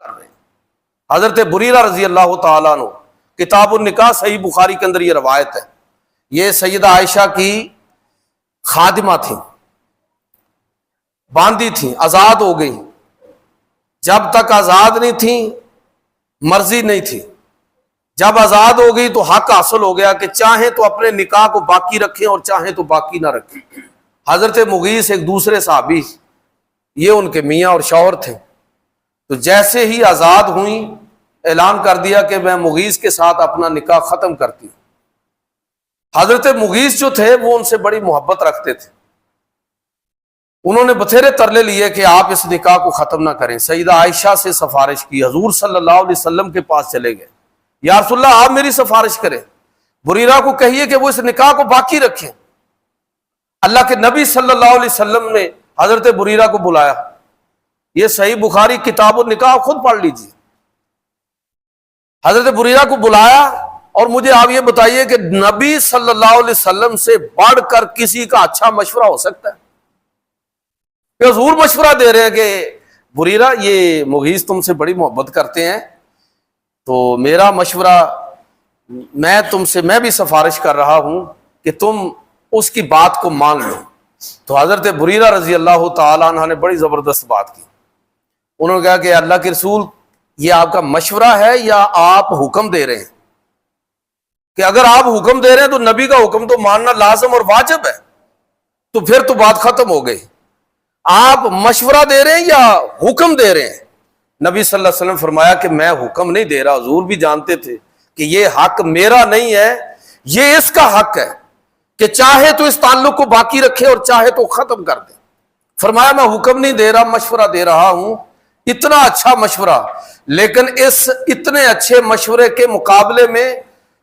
کر رہے ہیں۔ حضرت بریرہ رضی اللہ تعالیٰ عنہ، کتاب النکاح صحیح بخاری کے اندر یہ روایت ہے، یہ سیدہ عائشہ کی خادمہ تھیں، باندھی تھیں، آزاد ہو گئیں۔ جب تک آزاد نہیں تھیں مرضی نہیں تھی، جب آزاد ہو گئی تو حق حاصل ہو گیا کہ چاہیں تو اپنے نکاح کو باقی رکھیں اور چاہیں تو باقی نہ رکھیں۔ حضرت مغیث ایک دوسرے صحابی، یہ ان کے میاں اور شوہر تھے، تو جیسے ہی آزاد ہوئیں اعلان کر دیا کہ میں مغیث کے ساتھ اپنا نکاح ختم کرتی ہوں۔ حضرت مغیث جو تھے وہ ان سے بڑی محبت رکھتے تھے، انہوں نے بتھیرے ترلے لیے کہ آپ اس نکاح کو ختم نہ کریں۔ سیدہ عائشہ سے سفارش کی، حضور صلی اللہ علیہ وسلم کے پاس چلے گئے، یا رسول اللہ آپ میری سفارش کریں، بریرہ کو کہیے کہ وہ اس نکاح کو باقی رکھیں۔ اللہ کے نبی صلی اللہ علیہ وسلم نے حضرت بریرہ کو بلایا، یہ صحیح بخاری کتاب النکاح خود پڑھ لیجیے۔ حضرت بریرہ کو بلایا، اور مجھے آپ یہ بتائیے کہ نبی صلی اللہ علیہ وسلم سے بڑھ کر کسی کا اچھا مشورہ ہو سکتا ہے؟ کہ حضور مشورہ دے رہے ہیں کہ بریرہ یہ مغیث تم سے بڑی محبت کرتے ہیں، تو میرا مشورہ، میں بھی سفارش کر رہا ہوں کہ تم اس کی بات کو مان لو۔ تو حضرت بریرہ رضی اللہ تعالیٰ عنہ نے بڑی زبردست بات کی، انہوں نے کہا کہ اللہ کے رسول یہ آپ کا مشورہ ہے یا آپ حکم دے رہے ہیں؟ کہ اگر آپ حکم دے رہے ہیں تو نبی کا حکم تو ماننا لازم اور واجب ہے، تو پھر تو بات ختم ہو گئی۔ آپ مشورہ دے رہے ہیں یا حکم دے رہے ہیں؟ نبی صلی اللہ علیہ وسلم فرمایا کہ میں حکم نہیں دے رہا، حضور بھی جانتے تھے کہ یہ حق میرا نہیں ہے، یہ اس کا حق ہے کہ چاہے تو اس تعلق کو باقی رکھے اور چاہے تو ختم کر دے۔ فرمایا میں حکم نہیں دے رہا، مشورہ دے رہا ہوں، اتنا اچھا مشورہ۔ لیکن اس اتنے اچھے مشورے کے مقابلے میں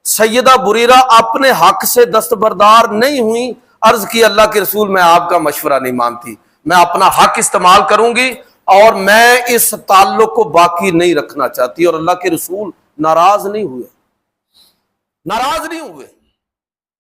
سیدہ بریرہ اپنے حق سے دستبردار نہیں ہوئی، عرض کی اللہ کے رسول میں آپ کا مشورہ نہیں مانتی، میں اپنا حق استعمال کروں گی اور میں اس تعلق کو باقی نہیں رکھنا چاہتی۔ اور اللہ کے رسول ناراض نہیں ہوئے، ناراض نہیں ہوئے۔